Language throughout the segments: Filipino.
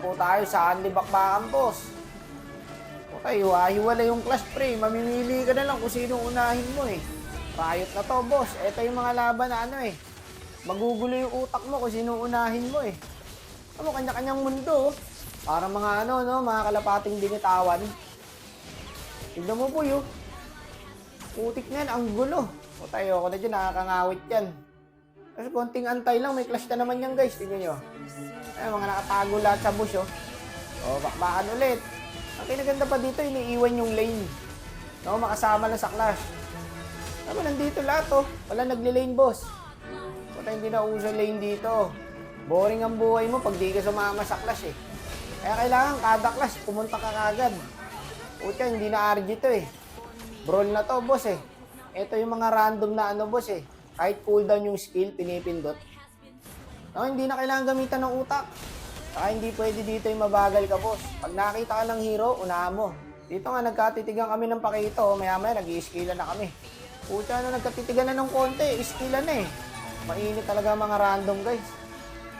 po tayo sa Anli Bakbakan, boss. Okay, hiwala yung clash, pre. Mamimili ka na lang kung sino unahin mo eh. Riot na to, boss. Ito yung mga laban na ano eh. Magugulo yung utak mo kung sino unahin mo eh. Ano, kanya-kanyang mundo. Para mga ano, no, mga kalapating binitawan. Tignan mo po yun. Putik na yan, ang gulo. O tayo, ako na dyan, nakakangawit yan. Kasi konting antay lang, may clash na naman yan, guys. Tignan nyo. Ay, mga nakatago lahat sa bush, oh. O, bakbakan ulit. Ang kinaganda pa dito, iniiwan yung lane. No, makasama lang sa clash. Sabi, nandito lahat, oh. Wala nagli-lane, boss. Puta, hindi na uso lane dito. Boring ang buhay mo pag di ka sumama sa clash, eh. Kaya kailangan kada clash, pumunta ka kagad. Puta, hindi na RG to, eh. Brawl na to, boss, eh. Ito yung mga random na ano, boss, eh. Kahit cooldown yung skill, pinipindot. No, hindi na kailangan gamitan ng utak. Saka hindi pwede dito yung mabagal ka, boss. Pag nakita ka ng hero, unahan mo. Dito nga, nagkatitigan kami ng pakito. Maya-maya, nag-i-skillan na kami. Puta na, nagkatitigan na ng konti. Skillan na eh. Mainit talaga mga random, guys.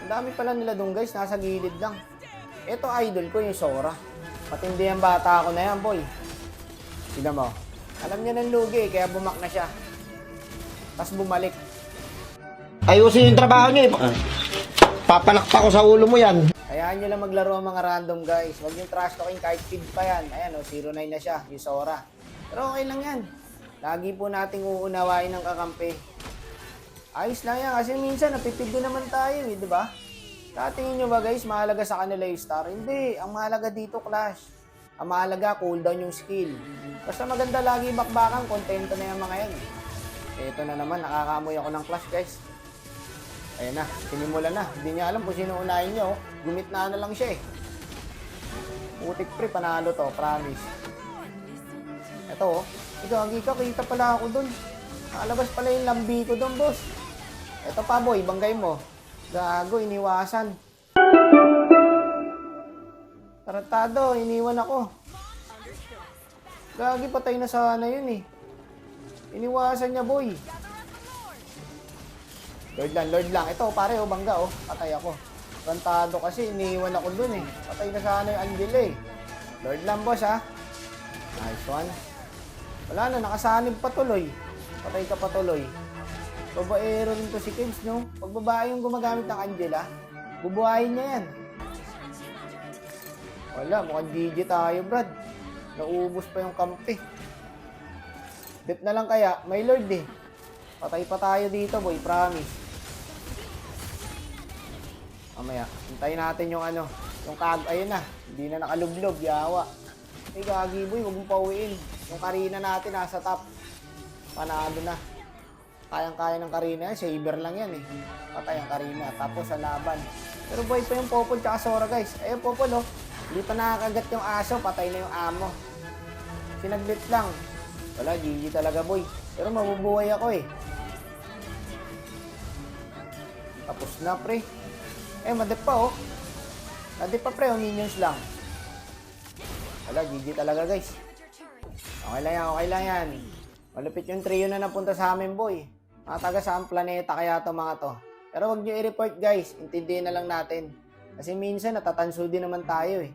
Ang dami pala nila dun, guys. Nasa gilid lang. Ito, idol ko, yung Sora. Matindi ang bata ako na yan, boy. Tignan mo. Alam niya ng lugi, kaya bumak na siya. Tapos bumalik. Ayusin yung trabaho niyo eh. Papalakpak ko sa ulo mo yan. Hayaan nyo lang maglaro ang mga random, guys. Huwag yung trash talking kahit feed pa yan. Ayan, 0-9 na siya, yung Sora. Pero okay lang yan. Lagi po nating uunawain ng kakampi. Ayos lang yan, kasi minsan napipid din naman tayo, eh, di ba? Tingin nyo ba, guys, mahalaga sa kanila yung star? Hindi, ang mahalaga dito, clash. Ang mahalaga, cooldown yung skill. Basta maganda lagi bakbakan, kontento na yung mga yan. Ito na naman, nakakamoy ako ng clash, guys. Ayan na, sinimulan na. Hindi niya alam kung sino unahin niyo. Gumit na lang siya eh. Putik pre, panalo to, promise. Ito oh. Gagi ka, kita pala ako dun. Nakalabas pala yung lambi ko dun, boss. Ito pa, boy, banggay mo. Gago, iniwasan. Tarantado, iniwan ako. Gagi, patay na sana yun eh. Iniwasan niya, boy. Lord lang. Ito, pare, oh, bangga, oh. Patay ako. Tarantado kasi, iniwan ako dun eh. Patay na sana yung Angel eh. Lord lang, boss, ha. Nice one. Wala na, nakasanib patuloy. Patay ka patuloy. Babaero rin to si Kims, no? Pag babae yung gumagamit ng Angela, bubuhayin niya yan. Wala, mukhang GG tayo, brad. Naubos pa yung kampi. Dip na lang kaya, may Lord eh. Patay pa tayo dito, boy, promise. Mamaya, hintayin natin yung ano, yung ayun na, hindi na nakalublob, yawa. Ay, gagi, boy, huwag mong pauwiin. Yung Karina natin nasa top. Panado na. Kayang-kaya ng Karina yan, saber lang yan eh. Patay ang Karina, tapos sa laban. Pero boy pa yung Popol tsaka Sora, guys. Ayun, Popol, oh. Hindi pa nakakagat yung aso, patay na yung amo. Sinaglit lang. Wala, GG talaga, boy. Pero mabubuhay ako eh. Tapos na, pre. Madip pa, oh. Nadip pa, pre, oh, minions lang. Wala, GG talaga, guys. Okay lang yan, okay lang yan. Malupit yung trio na napunta sa amin, boy. Mga taga saang planeta kaya to mga to. Pero wag nyo i-report, guys. Intindihin na lang natin. Kasi minsan natatanso din naman tayo eh.